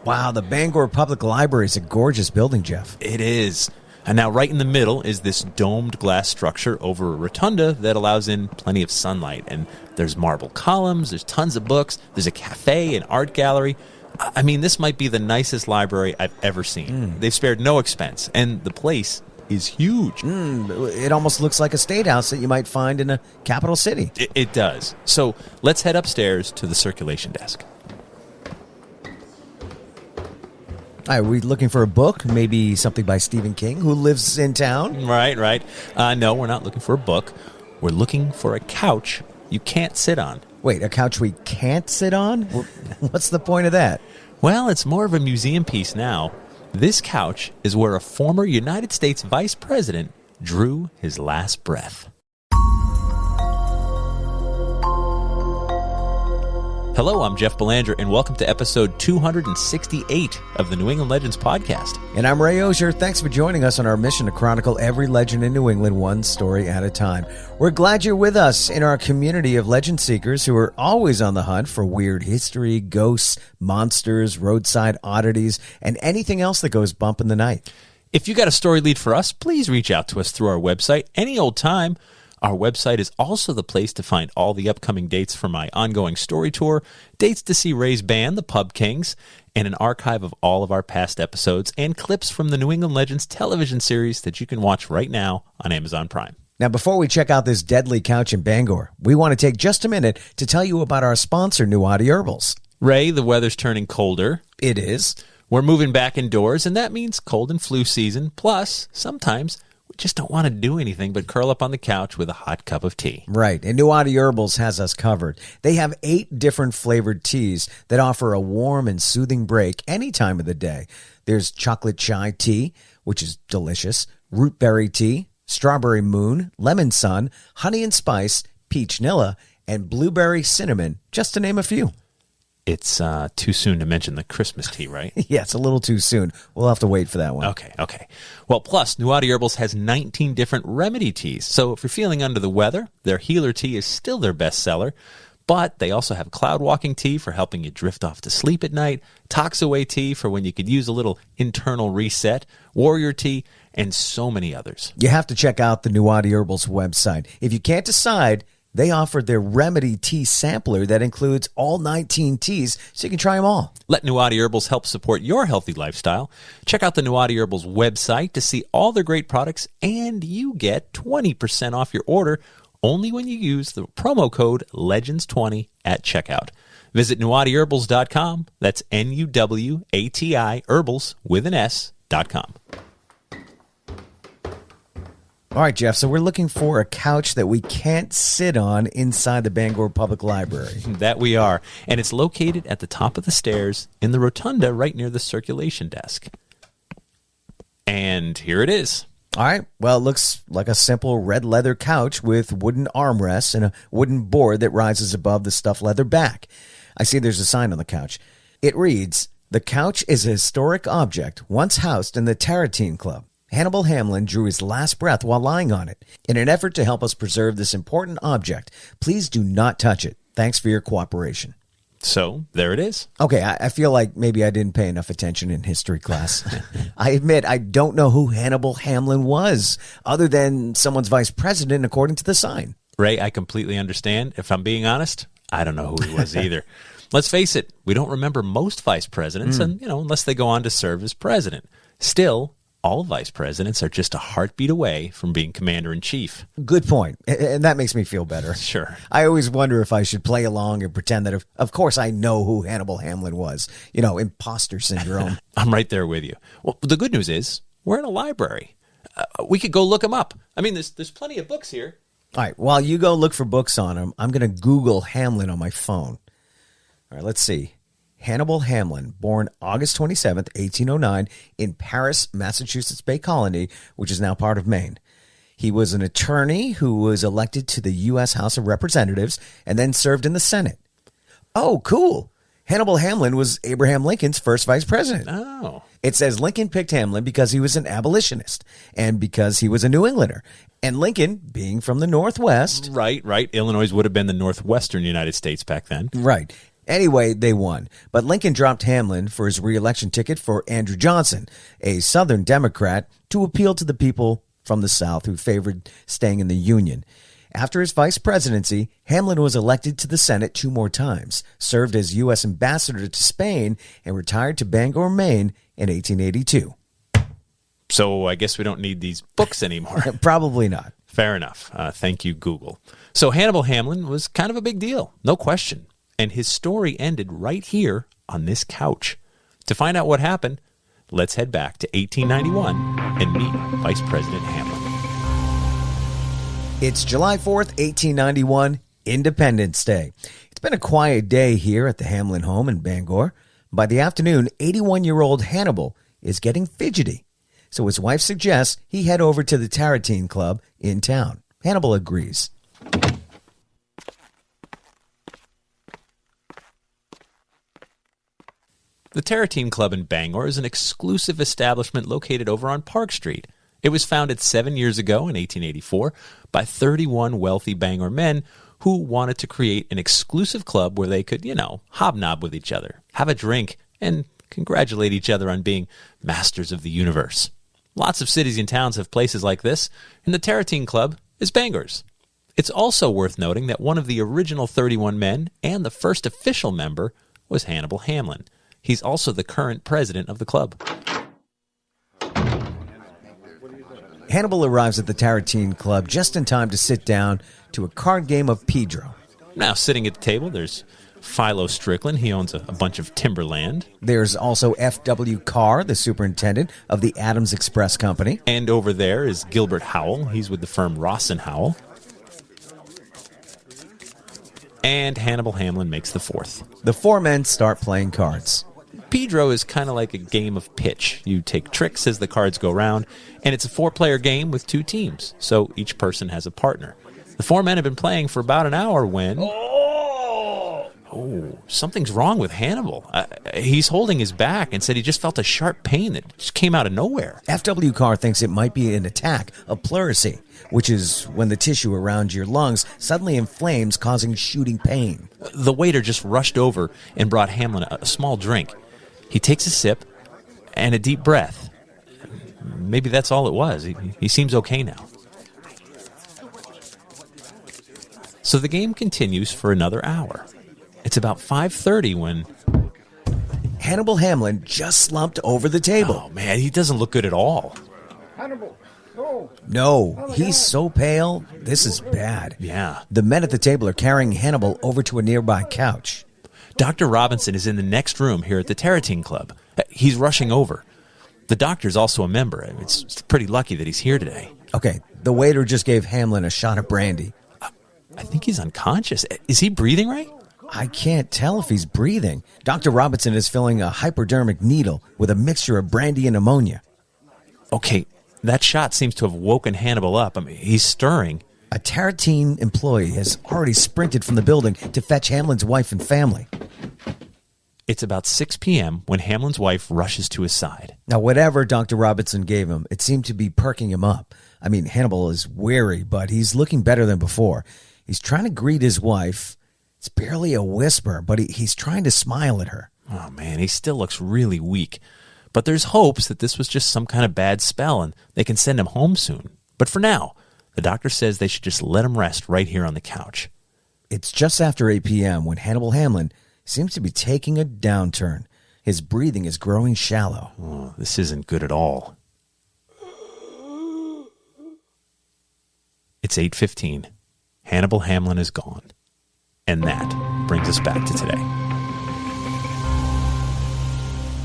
Wow, the Bangor Public Library is a gorgeous building, Jeff. It is. And now right in the middle is this domed glass structure over a rotunda that allows in plenty of sunlight. And there's marble columns, there's tons of books, there's a cafe, an art gallery. I mean, this might be the nicest library I've ever seen. They've spared no expense, and the place is huge. It almost looks like a state house that you might find in a capital city. It does. So let's head upstairs to the circulation desk. Are we looking for a book? Maybe something by Stephen King, who lives in town? Right. No, we're not looking for a book. We're looking for a couch you can't sit on. Wait, a couch we can't sit on? What's the point of that? Well, it's more of a museum piece now. This couch is where a former United States vice president drew his last breath. Hello, I'm Jeff Belanger, and welcome to episode 268 of the New England Legends podcast. And I'm Ray Osier. Thanks for joining us on our mission to chronicle every legend in New England one story at a time. We're glad you're with us in our community of legend seekers who are always on the hunt for weird history, ghosts, monsters, roadside oddities, and anything else that goes bump in the night. If you got a story lead for us, please reach out to us through our website any old time. Our website is also the place to find all the upcoming dates for my ongoing story tour, dates to see Ray's band, the Pub Kings, and an archive of all of our past episodes and clips from the New England Legends television series that you can watch right now on Amazon Prime. Now, before we check out this deadly couch in Bangor, we want to take just a minute to tell you about our sponsor, Nuati Herbals. Ray, the weather's turning colder. It is. We're moving back indoors, and that means cold and flu season. Plus, sometimes we just don't want to do anything but curl up on the couch with a hot cup of tea. Right, and Nuati Herbals has us covered. They have 8 different flavored teas that offer a warm and soothing break any time of the day. There's chocolate chai tea, which is delicious, root berry tea, strawberry moon, lemon sun, honey and spice, peach nilla, and blueberry cinnamon, just to name a few. It's too soon to mention the Christmas tea, right? Yeah, it's a little too soon. We'll have to wait for that one. Okay. Well, plus, Nuati Herbals has 19 different remedy teas. So if you're feeling under the weather, their healer tea is still their best seller. But they also have cloud walking tea for helping you drift off to sleep at night, tox away tea for when you could use a little internal reset, warrior tea, and so many others. You have to check out the Nuati Herbals website. If you can't decide, they offer their remedy tea sampler that includes all 19 teas, so you can try them all. Let Nuati Herbals help support your healthy lifestyle. Check out the Nuati Herbals website to see all their great products, and you get 20% off your order only when you use the promo code LEGENDS20 at checkout. Visit NuatiHerbals.com. That's NUWATI Herbals with an S.com. All right, Jeff, so we're looking for a couch that we can't sit on inside the Bangor Public Library. That we are. And it's located at the top of the stairs in the rotunda right near the circulation desk. And here it is. All right, well, it looks like a simple red leather couch with wooden armrests and a wooden board that rises above the stuffed leather back. I see there's a sign on the couch. It reads, "The couch is a historic object once housed in the Tarantine Club. Hannibal Hamlin drew his last breath while lying on it. In an effort to help us preserve this important object, please do not touch it. Thanks for your cooperation." So, there it is. Okay, I feel like maybe I didn't pay enough attention in history class. I admit I don't know who Hannibal Hamlin was, other than someone's vice president according to the sign. Ray, I completely understand. If I'm being honest, I don't know who he was either. Let's face it, we don't remember most vice presidents, and unless they go on to serve as president. Still, all vice presidents are just a heartbeat away from being commander-in-chief. Good point, and that makes me feel better. Sure. I always wonder if I should play along and pretend that, of course, I know who Hannibal Hamlin was. Imposter syndrome. I'm right there with you. Well, the good news is we're in a library. We could go look him up. I mean, there's plenty of books here. All right, while you go look for books on him, I'm going to Google Hamlin on my phone. All right, let's see. Hannibal Hamlin, born August 27th, 1809, in Paris, Massachusetts Bay Colony, which is now part of Maine. He was an attorney who was elected to the U.S. House of Representatives and then served in the Senate. Oh, cool. Hannibal Hamlin was Abraham Lincoln's first vice president. Oh. It says Lincoln picked Hamlin because he was an abolitionist and because he was a New Englander. And Lincoln, being from the Northwest. Right. Illinois would have been the Northwestern United States back then. Right. Anyway, they won. But Lincoln dropped Hamlin for his re-election ticket for Andrew Johnson, a Southern Democrat, to appeal to the people from the South who favored staying in the Union. After his vice presidency, Hamlin was elected to the Senate 2 more times, served as U.S. ambassador to Spain, and retired to Bangor, Maine in 1882. So I guess we don't need these books anymore. Probably not. Fair enough. Thank you, Google. So Hannibal Hamlin was kind of a big deal, no question. And his story ended right here on this couch. To find out what happened, let's head back to 1891 and meet Vice President Hamlin. It's July 4th, 1891, Independence Day. It's been a quiet day here at the Hamlin home in Bangor. By the afternoon, 81-year-old Hannibal is getting fidgety. So his wife suggests he head over to the Tarotine Club in town. Hannibal agrees. The Tarotine Club in Bangor is an exclusive establishment located over on Park Street. It was founded 7 years ago in 1884 by 31 wealthy Bangor men who wanted to create an exclusive club where they could, hobnob with each other, have a drink, and congratulate each other on being masters of the universe. Lots of cities and towns have places like this, and the Tarotine Club is Bangor's. It's also worth noting that one of the original 31 men and the first official member was Hannibal Hamlin. He's also the current president of the club. Hannibal arrives at the Tarotine Club just in time to sit down to a card game of Pedro. Now, sitting at the table, there's Philo Strickland. He owns a bunch of timberland. There's also F.W. Carr, the superintendent of the Adams Express Company. And over there is Gilbert Howell. He's with the firm Ross and Howell. And Hannibal Hamlin makes the fourth. The 4 men start playing cards. Pedro is kind of like a game of pitch. You take tricks as the cards go round, and it's a 4-player game with 2 teams, so each person has a partner. The 4 men have been playing for about an hour when... Oh, something's wrong with Hannibal. He's holding his back and said he just felt a sharp pain that just came out of nowhere. F.W. Carr thinks it might be an attack of pleurisy, which is when the tissue around your lungs suddenly inflames, causing shooting pain. The waiter just rushed over and brought Hamlin a small drink. He takes a sip and a deep breath. Maybe that's all it was. He seems okay now. So the game continues for another hour. It's about 5:30 when... Hannibal Hamlin just slumped over the table. Oh, man, he doesn't look good at all. Hannibal, no. No, he's so pale. This is bad. Yeah. The men at the table are carrying Hannibal over to a nearby couch. Dr. Robinson is in the next room here at the Tarotine Club. He's rushing over. The doctor's also a member. It's pretty lucky that he's here today. Okay, the waiter just gave Hamlin a shot of brandy. I think he's unconscious. Is he breathing right? I can't tell if he's breathing. Dr. Robinson is filling a hypodermic needle with a mixture of brandy and ammonia. Okay, that shot seems to have woken Hannibal up. I mean, he's stirring. A Tarotine employee has already sprinted from the building to fetch Hamlin's wife and family. It's about 6 p.m. when Hamlin's wife rushes to his side. Now, whatever Dr. Robinson gave him, it seemed to be perking him up. I mean, Hannibal is weary, but he's looking better than before. He's trying to greet his wife. It's barely a whisper, but he's trying to smile at her. Oh, man, he still looks really weak. But there's hopes that this was just some kind of bad spell and they can send him home soon. But for now, the doctor says they should just let him rest right here on the couch. It's just after 8 p.m. when Hannibal Hamlin seems to be taking a downturn. His breathing is growing shallow. Oh, this isn't good at all. It's 8:15. Hannibal Hamlin is gone. And that brings us back to today.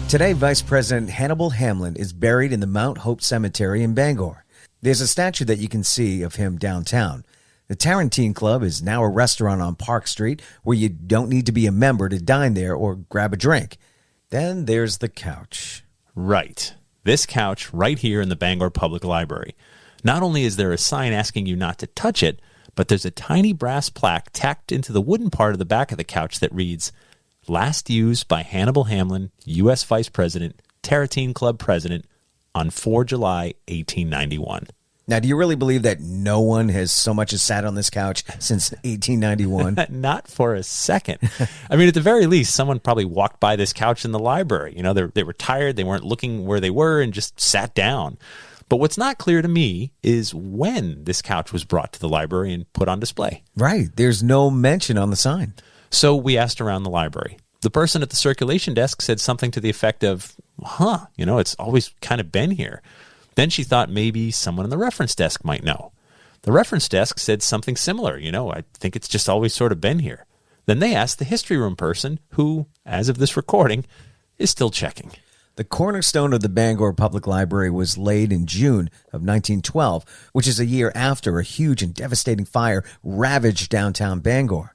Today, Vice President Hannibal Hamlin is buried in the Mount Hope Cemetery in Bangor. There's a statue that you can see of him downtown. The Tarotine Club is now a restaurant on Park Street where you don't need to be a member to dine there or grab a drink. Then there's the couch. Right. This couch right here in the Bangor Public Library. Not only is there a sign asking you not to touch it, but there's a tiny brass plaque tacked into the wooden part of the back of the couch that reads, "Last used by Hannibal Hamlin, U.S. Vice President, Tarotine Club President, on 4 July 1891. Now, do you really believe that no one has so much as sat on this couch since 1891? Not for a second. I mean, at the very least, someone probably walked by this couch in the library. You know, they were tired, they weren't looking where they were, and just sat down. But what's not clear to me is when this couch was brought to the library and put on display. Right. There's no mention on the sign. So we asked around the library. The person at the circulation desk said something to the effect of, it's always kind of been here. Then she thought maybe someone in the reference desk might know. The reference desk said something similar. I think it's just always sort of been here. Then they asked the history room person, who, as of this recording, is still checking. The cornerstone of the Bangor Public Library was laid in June of 1912, which is a year after a huge and devastating fire ravaged downtown Bangor.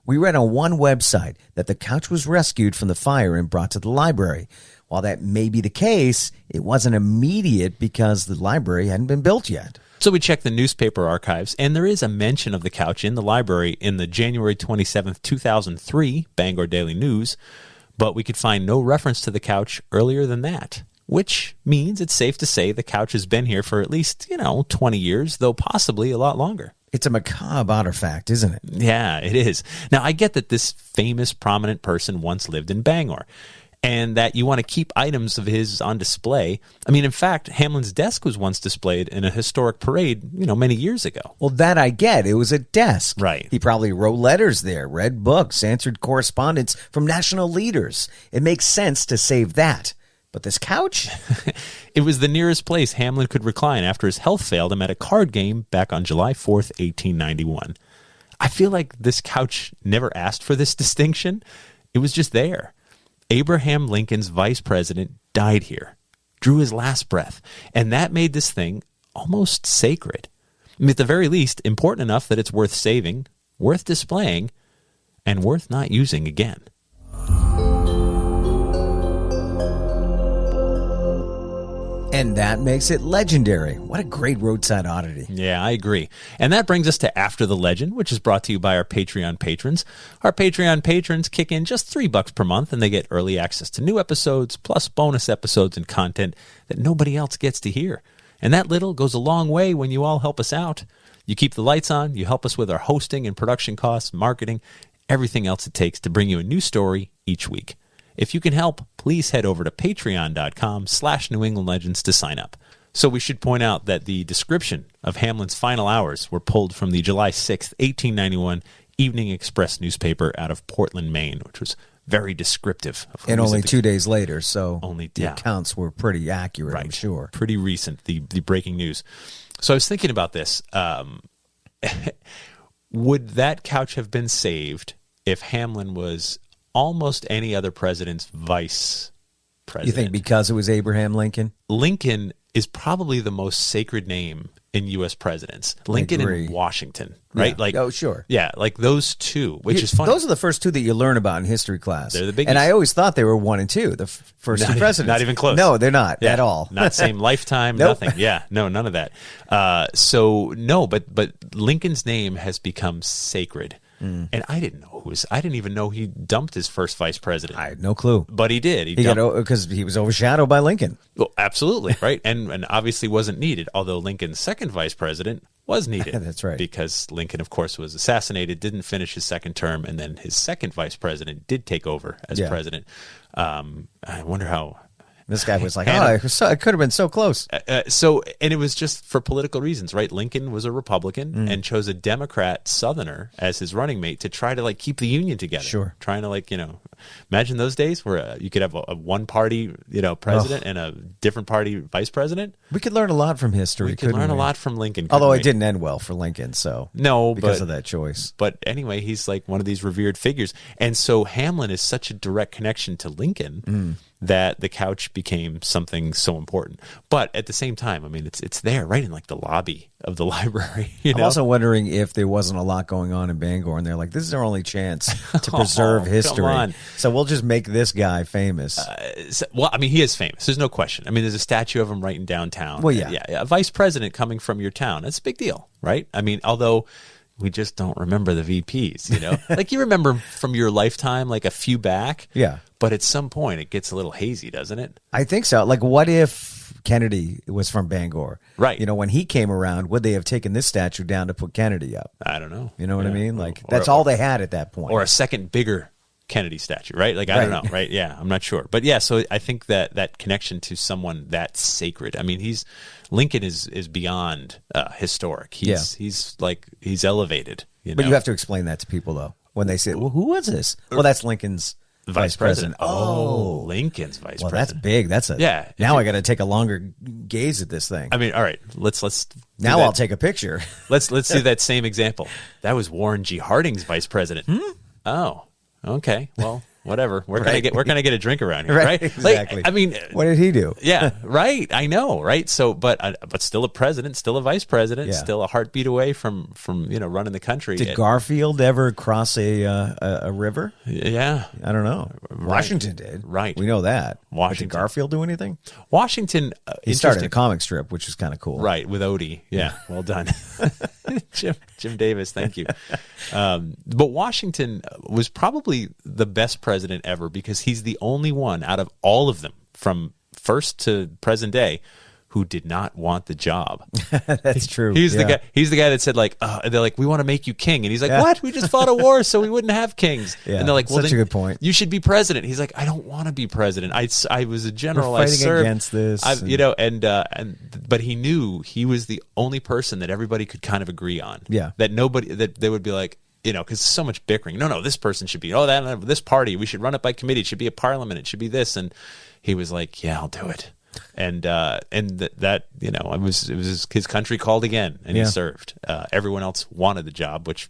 We read on one website that the couch was rescued from the fire and brought to the library. While that may be the case, it wasn't immediate because the library hadn't been built yet. So we checked the newspaper archives, and there is a mention of the couch in the library in the January 27th, 2003 Bangor Daily News, but we could find no reference to the couch earlier than that, which means it's safe to say the couch has been here for at least, 20 years, though possibly a lot longer. It's a macabre artifact, isn't it? Yeah, it is. Now, I get that this famous, prominent person once lived in Bangor, and that you want to keep items of his on display. I mean, in fact, Hamlin's desk was once displayed in a historic parade, many years ago. Well, that I get. It was a desk. Right. He probably wrote letters there, read books, answered correspondence from national leaders. It makes sense to save that. But this couch? It was the nearest place Hamlin could recline after his health failed him at a card game back on July 4th, 1891. I feel like this couch never asked for this distinction. It was just there. Abraham Lincoln's vice president died here, drew his last breath, and that made this thing almost sacred. I mean, at the very least, important enough that it's worth saving, worth displaying, and worth not using again. And that makes it legendary. What a great roadside oddity. Yeah, I agree. And that brings us to After the Legend, which is brought to you by our Patreon patrons. Our Patreon patrons kick in just $3 per month, and they get early access to new episodes, plus bonus episodes and content that nobody else gets to hear. And that little goes a long way when you all help us out. You keep the lights on, you help us with our hosting and production costs, marketing, everything else it takes to bring you a new story each week. If you can help, please head over to patreon.com/New England Legends to sign up. So we should point out that the description of Hamlin's final hours were pulled from the July 6th, 1891 Evening Express newspaper out of Portland, Maine, which was very descriptive. And only 2 days later, so the accounts were pretty accurate, right. I'm sure. Pretty recent, the breaking news. So I was thinking about this. Would that couch have been saved if Hamlin was almost any other president's vice president? You think because it was Abraham Lincoln? Lincoln is probably the most sacred name in U.S. presidents. Lincoln and Washington, right? Yeah. Oh, sure. Yeah, like those two, which is funny. Those are the first two that you learn about in history class. They're the biggies. And I always thought they were 1 and 2, the first two presidents. Not even close. No, they're not at all. Not same lifetime, Nope. nothing. Yeah, no, none of that. But Lincoln's name has become sacred. And I didn't know I didn't even know he dumped his first vice president. I had no clue. But he did. He got because he was overshadowed by Lincoln. Well, absolutely, right? and obviously wasn't needed, although Lincoln's second vice president was needed. That's right. Because Lincoln, of course, was assassinated, didn't finish his second term, and then his second vice president did take over as president. I wonder how... This guy was like, I could have been so close. And it was just for political reasons, right? Lincoln was a Republican and chose a Democrat Southerner as his running mate to try to keep the Union together. Sure. Trying to imagine those days where you could have a one party, president and a different party vice president. We could learn a lot from history. We could learn a lot from Lincoln. Although it didn't end well for Lincoln, so because of that choice. But anyway, he's like one of these revered figures. And so Hamlin is such a direct connection to Lincoln that the couch became something so important. But at the same time, I mean, it's there, right in the lobby of the library. I'm also wondering if there wasn't a lot going on in Bangor, and they're like, this is our only chance to preserve history. Come on. So we'll just make this guy famous. He is famous. There's no question. I mean, there's a statue of him right in downtown. Well, yeah. A vice president coming from your town. That's a big deal, right? I mean, although... we just don't remember the VPs, you remember from your lifetime, a few back. Yeah. But at some point it gets a little hazy, doesn't it? I think so. What if Kennedy was from Bangor. Right. When he came around, would they have taken this statue down to put Kennedy up? I don't know. You know what I mean? Like, Or- that's all they had at that point. Or a second bigger Kennedy statue, right? Like, I don't know, right? Yeah, I'm not sure. But yeah, so I think that connection to someone that sacred. I mean, Lincoln is beyond historic. He's elevated. But you have to explain that to people, though. When they say, well, who was this? Well, that's Lincoln's vice president. Oh, Lincoln's vice well, president. that's big. Now I got to take a longer gaze at this thing. I mean, all right, let's now I'll take a picture. Let's do that same example. That was Warren G. Harding's vice president. Oh, okay. Well, whatever. We're gonna get a drink around here, right? Exactly. Like, I mean, what did he do? Yeah, right. I know, right? So, but still a president, still a vice president, still a heartbeat away from running the country. Did Garfield ever cross a river? Yeah, I don't know. Washington did. Right. We know that. Washington. Did Garfield do anything? Washington. He started a comic strip, which was kind of cool. Right, with Odie. Yeah, well done. Jim Davis, thank you. But Washington was probably the best president ever because he's the only one out of all of them from first to present day who did not want the job. That's true. He's the guy. He's the guy that said they're like, we want to make you king, and he's like, what? We just fought a war so we wouldn't have kings. Yeah, and they're like, well, such then a good point. You should be president. He's like, I don't want to be president. I was a general. We're fighting I served against this, but he knew he was the only person that everybody could kind of agree on. Yeah, that they would be like, because so much bickering. No, this person should be. This party. We should run it by committee. It should be a parliament. It should be this. And he was like, yeah, I'll do it. And that it was his country called again, and he served. Everyone else wanted the job, which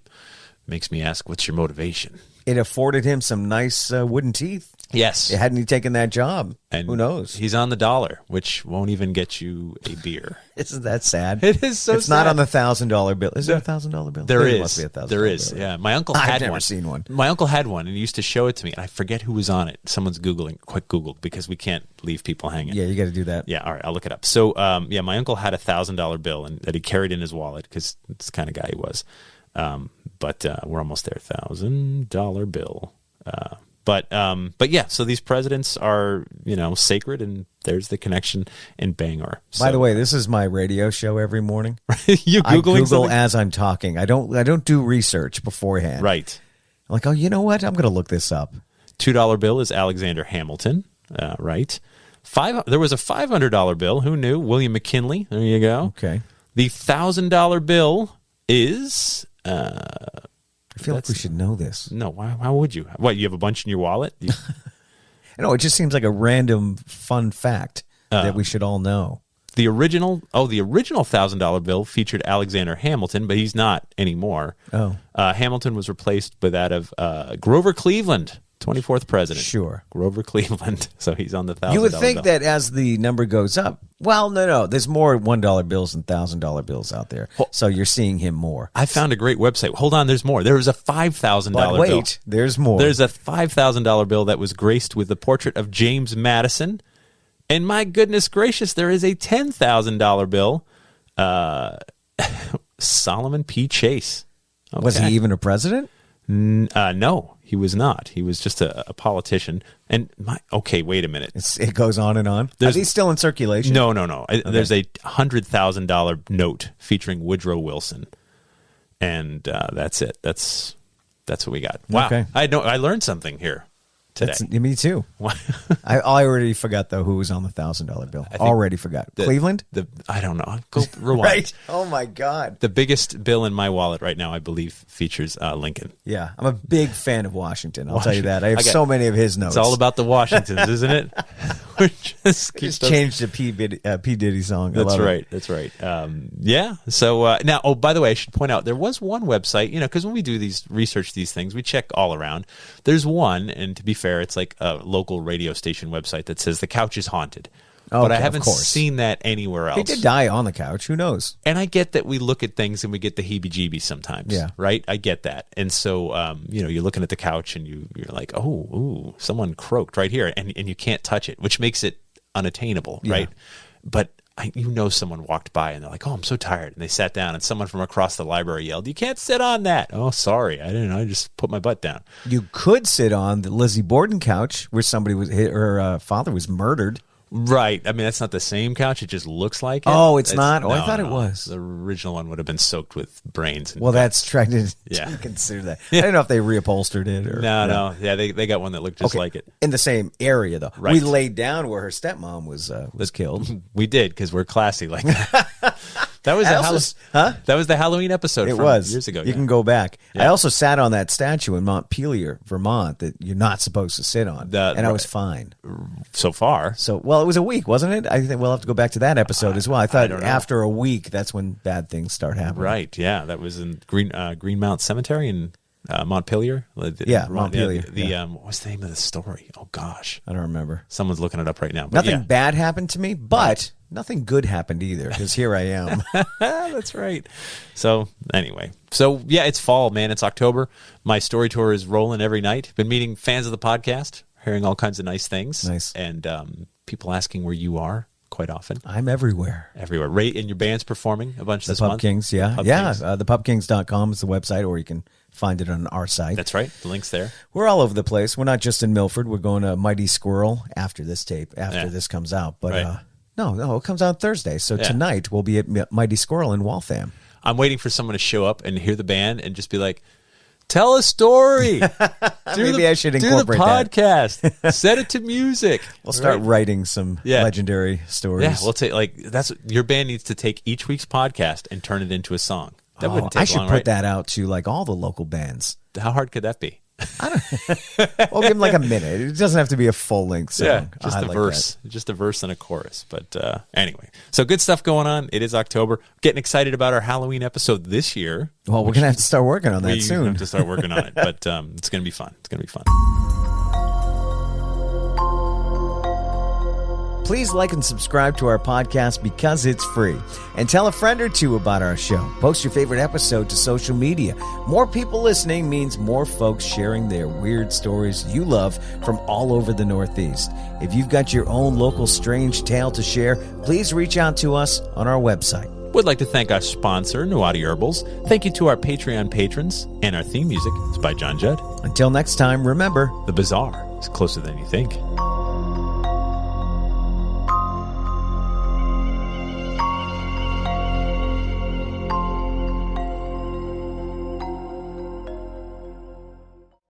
makes me ask, what's your motivation? It afforded him some nice wooden teeth. Yes. Hadn't he taken that job? And who knows? He's on the dollar, which won't even get you a beer. Isn't that sad? It is so sad. It's not on the $1,000 bill. Is there a $1,000 bill? There is. Must be a $1,000 there is. bill. Yeah. My uncle had one. I've never seen one. My uncle had one, and he used to show it to me, and I forget who was on it. Someone's Googling. Quick Google, because we can't leave people hanging. Yeah, you got to do that. Yeah, all right, I'll look it up. So, my uncle had a $1,000 bill and that he carried in his wallet because it's the kind of guy he was. But we're almost there. $1,000 bill. But yeah, so these presidents are, sacred, and there's the connection in Bangor. So, by the way, this is my radio show every morning. You I Googling Google something? as I'm talking. I don't do research beforehand. Right. I'm like, oh, you know what? I'm going to look this up. $2 bill is Alexander Hamilton. Right. There was a $500 bill. Who knew? William McKinley. There you go. Okay. The $1,000 bill is. I feel like we should know this. No, why would you? What, you have a bunch in your wallet? No, it just seems like a random fun fact that we should all know. The original $1,000 bill featured Alexander Hamilton, but he's not anymore. Oh. Hamilton was replaced by that of Grover Cleveland, 24th president. Sure. Grover Cleveland. So he's on the $1,000 You would think bill. that as the number goes up, well, no. There's more $1 bills than $1,000 bills out there. So you're seeing him more. I found a great website. Hold on, there's more. There was a $5,000 bill. Wait, there's more. There's a $5,000 bill that was graced with the portrait of James Madison. And my goodness gracious, there is a $10,000 bill. Solomon P. Chase. Okay. Was he even a president? No, he was not. He was just a politician. And wait a minute. It goes on and on. Are these still in circulation? No. There's a $100,000 note featuring Woodrow Wilson, and that's it. That's what we got. Wow. Okay. I learned something here today. Me too. I already forgot though who was on the $1,000 bill. Already forgot. Cleveland? I don't know. Go rewind. Right. Oh my God. The biggest bill in my wallet right now, I believe, features Lincoln. Yeah, I'm a big fan of Washington. I'll tell you that. I have so many of his notes. It's all about the Washingtons, isn't it? Just changed the P. Diddy song. That's right. That's right. Yeah. So now, by the way, I should point out there was one website. Because when we do research these things, we check all around. There's one, and to be fair, it's like a local radio station website that says the couch is haunted. But I haven't seen that anywhere else. He did die on the couch. Who knows? And I get that we look at things and we get the heebie-jeebies sometimes. Yeah. Right? I get that. And so, you're looking at the couch and you're like, ooh, someone croaked right here. And you can't touch it, which makes it unattainable, right? But someone walked by and they're like, oh, I'm so tired. And they sat down and someone from across the library yelled, you can't sit on that. Oh, sorry. I didn't know. I just put my butt down. You could sit on the Lizzie Borden couch where her father was murdered. Right. I mean, that's not the same couch. It just looks like it. Oh, it's not? Oh, I thought it no. was. The original one would have been soaked with brains. And Well, that's trying to Yeah. consider that. I don't know if they reupholstered it or No. Yeah, they got one that looked just like it. in the same area though. Right. We laid down where her stepmom was killed. We did because we're classy like that. That was That was the Halloween episode. It from was years ago. You can go back. Yeah. I also sat on that statue in Montpelier, Vermont, that you're not supposed to sit on, and I was fine. so far. So, well, it was a week, wasn't it? I think we'll have to go back to that episode as well. I thought don't know. after a week, that's when bad things start happening. Right. Yeah, that was in Greenmount Cemetery in Montpelier. Yeah, Montpelier. What's the name of the story? Oh gosh, I don't remember. someone's looking it up right now. But Nothing yeah. bad happened to me, but nothing good happened either, because here I am. That's right. So anyway, yeah, it's fall, man. It's October. My story tour is rolling every night. Been meeting fans of the podcast, hearing all kinds of nice things. Nice. And people asking where you are quite often. I'm everywhere. Everywhere. Ray, and your band's performing a bunch The this Pub month. Kings, yeah. Pub Yeah, Kings. thepubkings.com is the website, or you can find it on our site. That's right. The link's there. We're all over the place. We're not just in Milford. We're going to Mighty Squirrel after this this comes out. But Right. no, it comes out Thursday. So Yeah. tonight we'll be at Mighty Squirrel in Waltham. I'm waiting for someone to show up and hear the band and just be like, tell a story. Maybe I should do the incorporate that. podcast. Set it to music. We'll start Right? writing some Yeah. legendary stories. Yeah, we'll take that's your band needs to take each week's podcast and turn it into a song. That wouldn't take I should long, put right? that out to like all the local bands. How hard could that be? We'll give them like a minute. It doesn't have to be a full length song. Yeah, just I a like verse, just a verse and a chorus. But anyway, so good stuff going on. It is October. Getting excited about our Halloween episode this year. that. Well, we're gonna have to start working on that We soon. have to start working on it, but it's going to be fun. It's going to be fun. Please like and subscribe to our podcast because it's free. And tell a friend or two about our show. Post your favorite episode to social media. More people listening means more folks sharing their weird stories you love from all over the Northeast. If you've got your own local strange tale to share, please reach out to us on our website. Would like to thank our sponsor, Nuati Herbals. Thank you to our Patreon patrons. And our theme music is by John Judd. Until next time, remember, The Bazaar is closer than you think.